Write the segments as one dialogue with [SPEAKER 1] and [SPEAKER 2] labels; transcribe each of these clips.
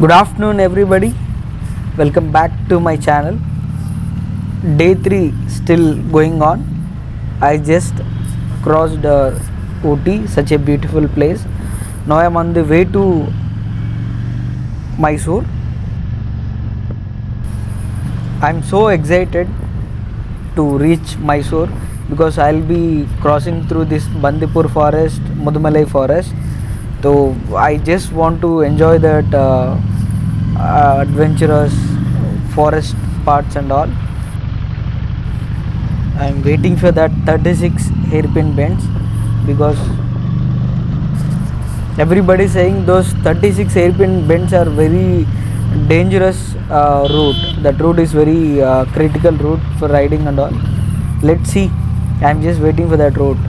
[SPEAKER 1] Good afternoon, everybody. Welcome back to my channel. Day 3 still going on. I just crossed Ooty, such a beautiful place. Now I am on the way to Mysore. I am so excited to reach Mysore because I'll be crossing through this Bandipur forest, Mudumalai forest. So I just want to enjoy that adventurous forest parts and all. I'm waiting for that 36 hairpin bends because everybody saying those 36 hairpin bends are very dangerous route. That route is very critical route for riding and all. Let's see. I'm just waiting for that route.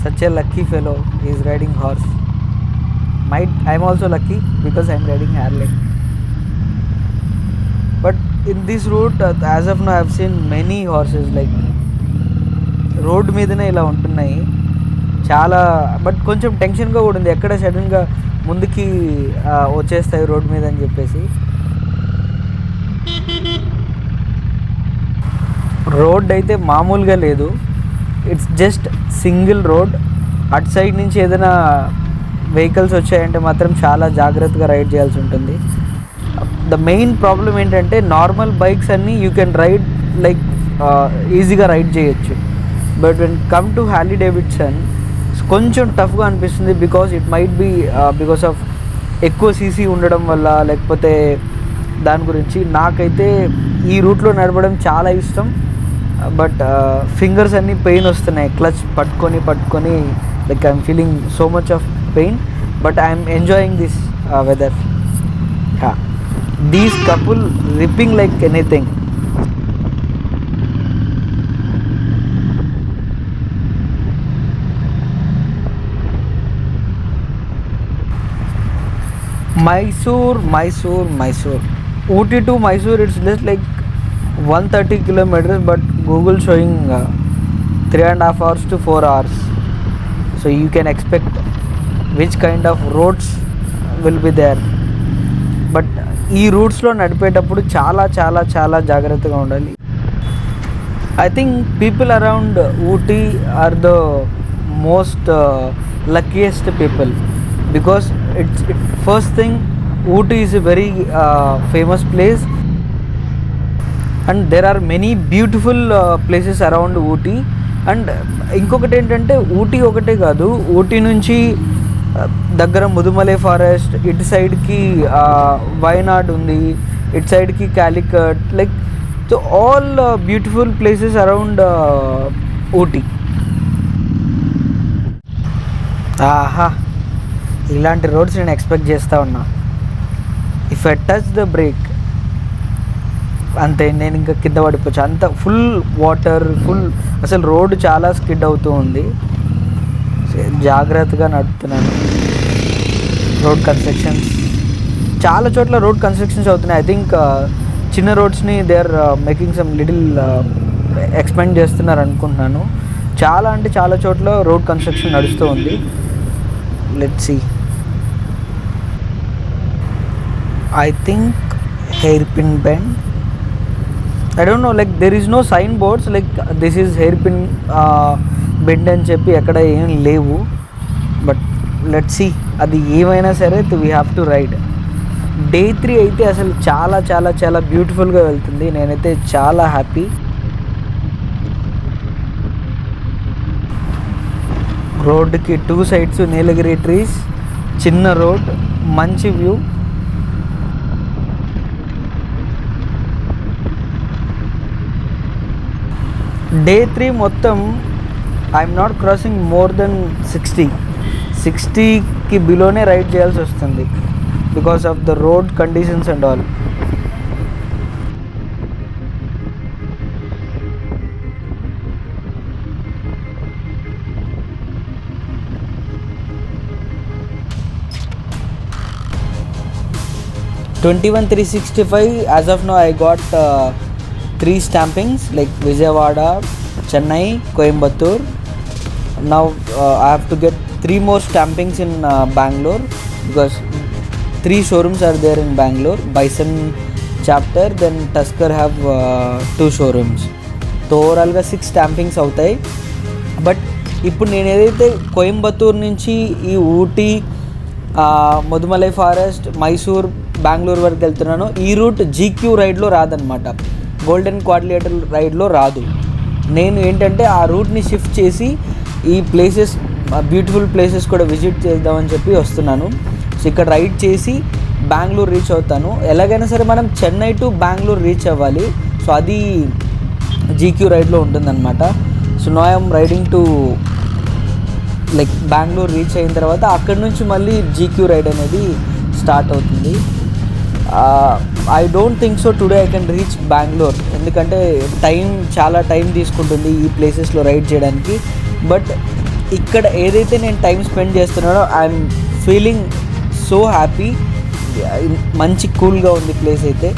[SPEAKER 1] Such a lucky fellow. He is riding horse. I'm also lucky because I'm riding Harley. But in this route, as of now, I've seen many horses. Like road మీదనే ఇలా ఉంటున్నాయి చాలా. But కొంచెం టెన్షన్గా కూడా ఉంది, ఎక్కడ సడన్గా ముందుకి వచ్చేస్తాయి రోడ్ మీద అని చెప్పేసి. రోడ్ అయితే మామూలుగా లేదు. It's just single road. అటు సైడ్ నుంచి ఏదైనా వెహికల్స్ వచ్చాయంటే మాత్రం చాలా జాగ్రత్తగా రైడ్ చేయాల్సి ఉంటుంది. ద మెయిన్ ప్రాబ్లం ఏంటంటే నార్మల్ బైక్స్ అన్నీ యూ కెన్ రైడ్ లైక్ ఈజీగా రైడ్ చేయొచ్చు. But when come to Harley Davidson కొంచెం టఫ్గా అనిపిస్తుంది. Because it might be because of ఎక్కువ సీసీ ఉండడం వల్ల, లేకపోతే దాని గురించి. నాకైతే ఈ రూట్లో నడపడం చాలా ఇష్టం. బట్ ఫింగర్స్ అన్నీ పెయిన్ వస్తున్నాయి క్లచ్ పట్టుకొని. Like I'm feeling so much of pain. But I'm enjoying this weather. These couple ripping like anything. Mysore. Ooty to Mysore, it's just like 130 kilometers, but Google showing 3.5 hours to 4 hours. So you can expect which kind of roads will be there. But ఈ రూట్స్లో నడిపేటప్పుడు చాలా చాలా చాలా జాగ్రత్తగా ఉండాలి. I think people around Ooty are the most luckiest people because it's first thing, Ooty is a very famous place and there are many beautiful places around Ooty. And ఇంకొకటి ఏంటంటే ఊటీ ఒకటే కాదు, ఊటీ నుంచి దగ్గర ముదుమలై ఫారెస్ట్, ఇటు సైడ్కి వయనాడ్ ఉంది, ఇటు సైడ్కి Calicut, like so all beautiful places around Ooty. ఆహా, ఇలాంటి రోడ్స్ నేను ఎక్స్పెక్ట్ చేస్తూ ఉన్నా. If I touch the brake అంతే, నేను ఇంకా కింద పడిపోవచ్చు. అంత ఫుల్ వాటర్, ఫుల్ అసలు రోడ్డు చాలా స్కిడ్ అవుతూ ఉంది. జాగ్రత్తగా నడుపుతున్నాను. రోడ్ కన్స్ట్రక్షన్స్ చాలా చోట్ల రోడ్ కన్స్ట్రక్షన్స్ అవుతున్నాయి. ఐ థింక్ చిన్న రోడ్స్ని they are making some little expand చేస్తున్నారు అనుకుంటున్నాను. చాలా అంటే చాలా చోట్ల రోడ్ కన్స్ట్రక్షన్ నడుస్తూ ఉంది. Let's see. I think hairpin bend. I don't know, like there is no signboards like this is hairpin bend అని చెప్పి ఎక్కడ ఏం లేవు. బట్ లెట్స్ సీ, అది ఏమైనా సరే we have to ride. Day 3 అయితే అసలు చాలా చాలా చాలా బ్యూటిఫుల్గా వెళ్తుంది. నేనైతే చాలా హ్యాపీ. రోడ్డుకి 2 sides నీలగిరి ట్రీస్, చిన్న రోడ్, మంచి వ్యూ. డే 3 మొత్తం I'm not crossing more than 60కి బిలోనే రైడ్ చేయాల్సి వస్తుంది because of the road conditions and all. $21,365 as of now. I got 3 stampings like Vijayawada, Chennai, Coimbatore. Now I have to get 3 more stampings in Bangalore because 3 showrooms are there in Bangalore. Bison chapter, then Tusker have 2 showrooms. So ఓవరాల్గా 6 stumpings అవుతాయి. But ఇప్పుడు నేను ఏదైతే కోయంబత్తూర్ నుంచి ఈ Ooty, Mudumalai forest, Mysore, Bengaluru వరకు వెళ్తున్నానో ఈ route GQ రైడ్లో రాదనమాట, గోల్డెన్ క్వాడ్రిలేటర్ రైడ్లో రాదు. నేను ఏంటంటే ఆ రూట్ని షిఫ్ట్ చేసి ఈ ప్లేసెస్, బ్యూటిఫుల్ ప్లేసెస్ కూడా విజిట్ చేద్దామని చెప్పి వస్తున్నాను. సో ఇక్కడ రైడ్ చేసి బెంగళూరు రీచ్ అవుతాను. ఎలాగైనా సరే మనం చెన్నై టు బెంగళూరు రీచ్ అవ్వాలి. సో అది జీక్యూ రైడ్లో ఉంటుందన్నమాట. So no I'm riding to like Bengaluru reach అయిన తర్వాత అక్కడి నుంచి మళ్ళీ జీక్యూ రైడ్ అనేది స్టార్ట్ అవుతుంది. I don't think so today I can reach Bengaluru, ఎందుకంటే చాలా టైం తీసుకుంటుంది ఈ ప్లేసెస్లో రైడ్ చేయడానికి. బట్ ఇక్కడ ఏదైతే నేను టైం స్పెండ్ చేస్తున్నానో ఐఎమ్ ఫీలింగ్ సో హ్యాపీ. మంచి కూల్గా ఉంది ప్లేస్ అయితే.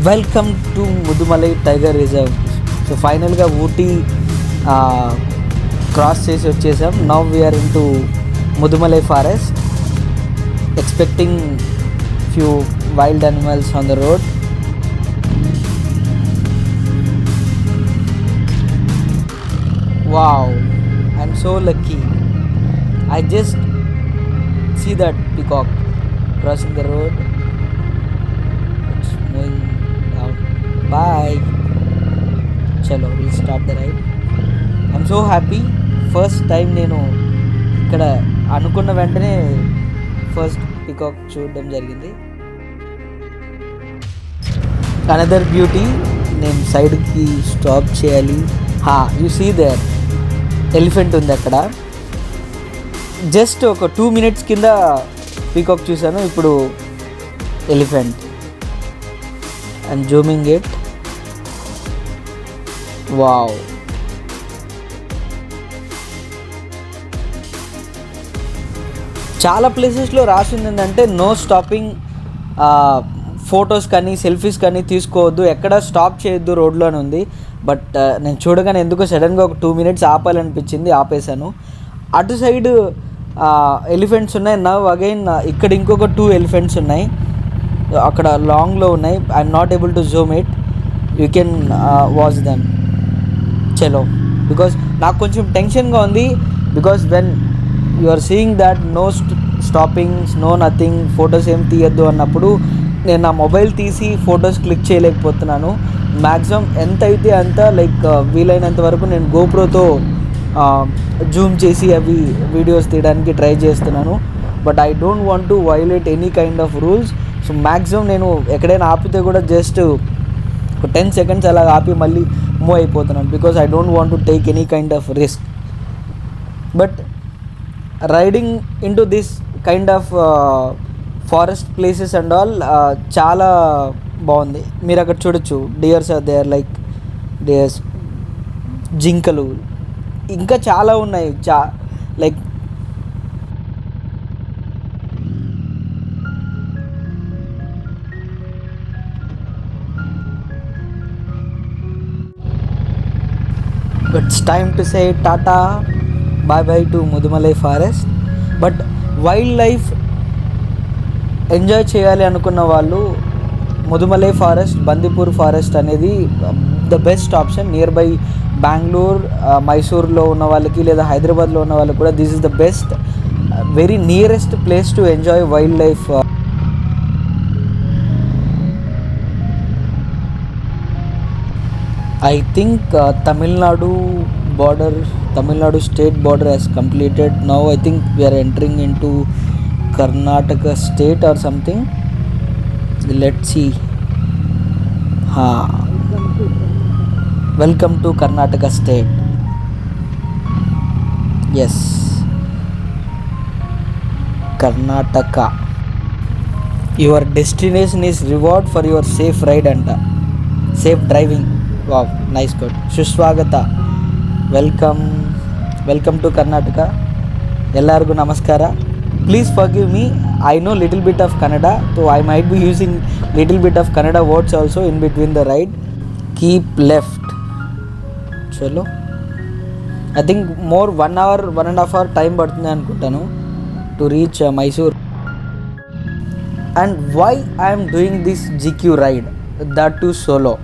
[SPEAKER 1] Welcome to Mudumalai tiger reserve. So ఫైనల్గా ఊటీ క్రాస్ చేసి వచ్చేసాం. Now we're into Mudumalai forest, expecting few wild animals on the road. Wow, I'm so lucky. I just see that peacock crossing the road. It's moving down. Bye. Chalo, we'll start the ride. I'm so happy. First time నేను ఇక్కడ అనుకున్న వెంటనే first peacock చూడడం జరిగింది. Another beauty, నేను సైడ్కి stop చేయాలి. You see there elephant ఉంది అక్కడ. జస్ట్ ఒక 2 minutes కింద పీకాక్ చూశాను, ఇప్పుడు elephant. And zooming it, wow. చాలా ప్లేసెస్లో రాసింది ఏంటంటే నో స్టాపింగ్, ఫొటోస్ కానీ సెల్ఫీస్ కానీ తీసుకోవద్దు, ఎక్కడ స్టాప్ చేయొద్దు రోడ్లో అని ఉంది. బట్ నేను చూడగానే ఎందుకో సడన్గా ఒక 2 minutes ఆపాలనిపించింది, ఆపేశాను. అటు సైడ్ ఎలిఫెంట్స్ ఉన్నాయి. నవ్ అగైన్ ఇక్కడ ఇంకొక 2 elephants ఉన్నాయి, అక్కడ లాంగ్లో ఉన్నాయి. I'm not able to zoom it. You can watch them. చలో, బికాస్ నాకు కొంచెం టెన్షన్గా ఉంది. Because when you are seeing that no stoppings, no nothing, photos ఏం తీయద్దు అన్నప్పుడు నేను నా మొబైల్ తీసి ఫొటోస్ క్లిక్ చేయలేకపోతున్నాను. మ్యాక్సిమం ఎంత అయితే అంత లైక్ వీలైనంత వరకు నేను గోప్రోతో జూమ్ చేసి అవి వీడియోస్ తీయడానికి ట్రై చేస్తున్నాను. But I don't want to violate any kind of rules. So maximum నేను ఎక్కడైనా ఆపితే కూడా జస్ట్ ఒక 10 seconds అలా ఆపి మళ్ళీ మూవ్ అయిపోతున్నాను. Because I don't want to take any kind of risk. But riding in to this kind of forest places and all చాలా బాగుంది. మీరు అక్కడ చూడొచ్చు, dears are there, like dears, జింకలు, ఇంకా చాలా ఉన్నాయి. Like it's time to say tata bye bye to Mudumalai forest. But wild life enjoy చేయాలి అనుకున్న వాళ్ళు ముదుమలై ఫారెస్ట్, బందిపూర్ ఫారెస్ట్ అనేది the best option. Near by Bengaluru, మైసూర్లో ఉన్న వాళ్ళకి లేదా హైదరాబాద్లో ఉన్న వాళ్ళకి కూడా this is the best, very nearest place to enjoy wild life. I think Tamil Nadu state border has completed. Now I think we are entering into Karnataka state or something. Let's see. Welcome to Karnataka state. Yes, Karnataka. Your destination is reward for your safe ride and safe driving. Wow, nice quote. Shushwagata. Welcome to Karnataka. Ellargu namaskara. Please forgive me. I know little bit of Kannada, so I might be using little bit of Kannada words also in between the ride. Keep left. చలో I think more 1 hour 1.5 hour time పడుతుంది అనుకుంటాను to reach Mysore. And why I'm doing this GQ ride, that to solo.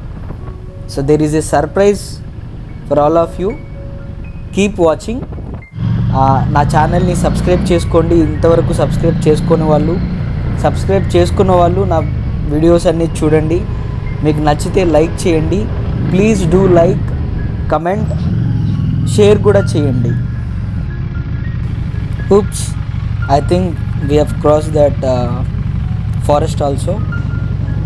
[SPEAKER 1] So there is a surprise for all of you. Keep watching. నా ఛానల్ని subscribe చేసుకోండి. ఇంతవరకు subscribe చేసుకున్న వాళ్ళు నా videos అన్నీ చూడండి. మీకు నచ్చితే లైక్ చేయండి. Please do like, comment, share కూడా చేయండి. oops, I think we have crossed that forest also.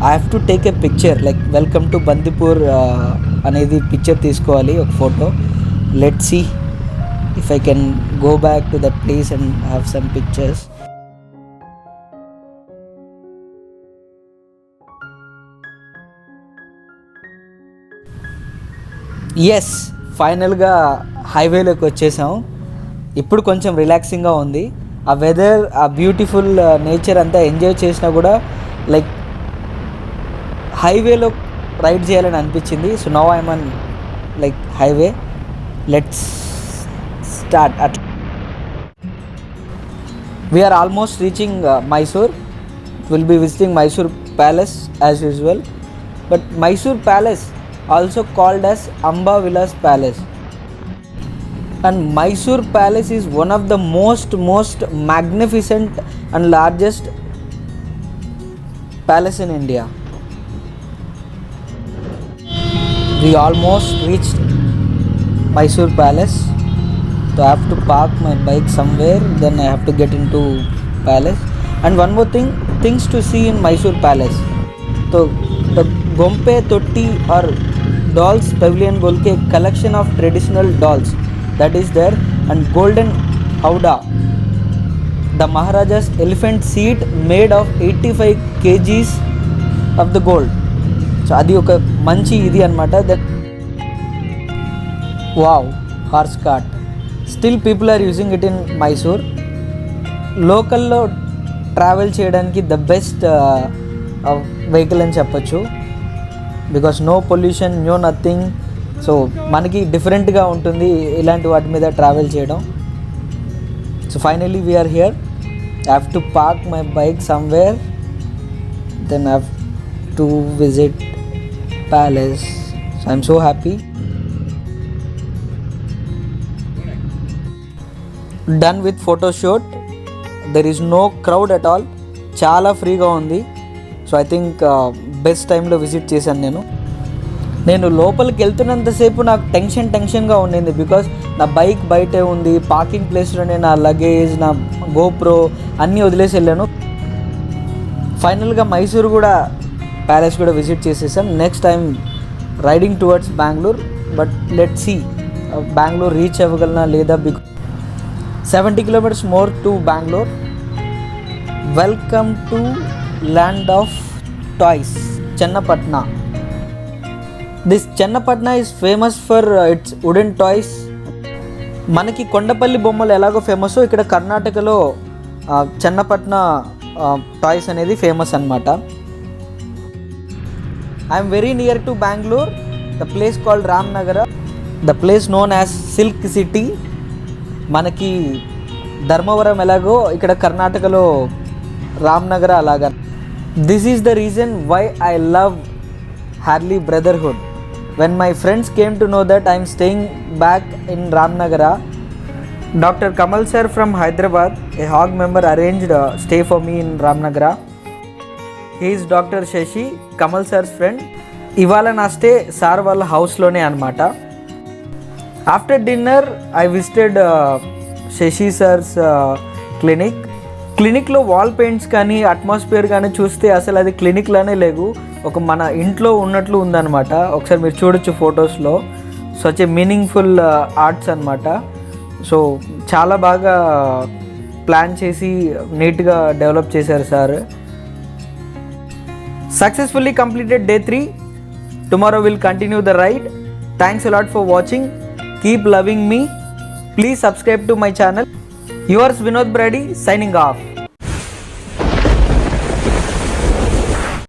[SPEAKER 1] I have to take a picture like welcome to Bandipur అనేది పిక్చర్ తీసుకోవాలి, ఒక photo. Let's see if I can go back to that place and have some pictures. Yes, ఫైనల్గా హైవేలోకి వచ్చేసాం. ఇప్పుడు కొంచెం రిలాక్సింగ్గా ఉంది. ఆ వెదర్, ఆ బ్యూటిఫుల్ నేచర్ అంతా ఎంజాయ్ చేసినా కూడా లైక్ హైవేలో రైడ్ చేయాలని అనిపించింది. So now I'm on like highway. Let's start at. We are almost reaching Mysore. We'll be visiting Mysore Palace as usual. But Mysore Palace also called as Amba Vilas Palace. And Mysore Palace is one of the most magnificent and largest palace in India. We almost reached Mysore Palace. So I have to park my bike somewhere, then I have to get into palace. And one more things to see in Mysore Palace. So the Gompe Totti or dolls pavilion bolke collection of traditional dolls that is there, and golden howdah, the Maharaja's elephant seat made of 85 kgs of the gold. So adi oka manchi idi anamata. That wow, horse cart. Still people are using it in Mysore. లోకల్లో travel చేయడానికి the best vehicle అని చెప్పచ్చు. Because no pollution, no nothing. So మనకి డిఫరెంట్గా ఉంటుంది ఇలాంటి వాటి మీద ట్రావెల్ చేయడం. So finally we're here. I have to park my bike somewhere, then I have to visit palace. So I'm so happy. Done with photoshoot. There is no crowd at all. చాలా ఫ్రీగా ఉంది. So I think best టైంలో visit చేశాను. నేను లోపలికి వెళ్తున్నంతసేపు నాకు టెన్షన్గా ఉండింది. బికాస్ నా బైక్ బయటే ఉంది, పార్కింగ్ ప్లేస్లోనే నా లగేజ్, నా గోప్రో అన్నీ వదిలేసి వెళ్ళాను. ఫైనల్గా మైసూర్ కూడా ప్యాలెస్ కూడా విజిట్ చేసేసాం. Next time riding towards Bengaluru. But let's see Bengaluru reach అవ్వగలనా లేదా. 70 kilometers more to Bangalore. Welcome to land of toys, Chennapatna. This Chennapatna is famous for its wooden toys. మనకి కొండపల్లి బొమ్మలు ఎలాగో ఫేమస్, ఇక్కడ కర్ణాటకలో చెన్నపట్న టాయ్స్ అనేది ఫేమస్ అన్నమాట. I'm very near to Bengaluru. The place called Ramnagara, the place known as silk city. మనకి ధర్మవరం ఎలాగో ఇక్కడ కర్ణాటకలో రామ్నగర అలాగా. This is the reason why I love Harley brotherhood. When my friends came to know that I'm staying back in Ramnagara, doctor Kamal sir from Hyderabad, a HOG member arranged stay for me in Ramnagara. He is doctor Shashi, Kamal sir's friend. ఇవాళ నా stay sir వాళ్ళ హౌస్లోనే అనమాట. After dinner I visited Shashi sir's క్లినిక్లో wall paints కానీ atmosphere కానీ చూస్తే అసలు అది క్లినిక్లోనే లేవు, ఒక మన ఇంట్లో ఉన్నట్లు ఉందన్నమాట. ఒకసారి మీరు చూడొచ్చు ఫొటోస్లో. సచ్ ఏ మీనింగ్ఫుల్ ఆర్ట్స్ అనమాట. సో చాలా బాగా ప్లాన్ చేసి నీట్గా డెవలప్ చేశారు sir. Successfully completed day 3. Tomorrow will continue the ride. Thanks a lot for watching. Keep loving me. Please subscribe to my channel. Yours Vinod Brady signing off.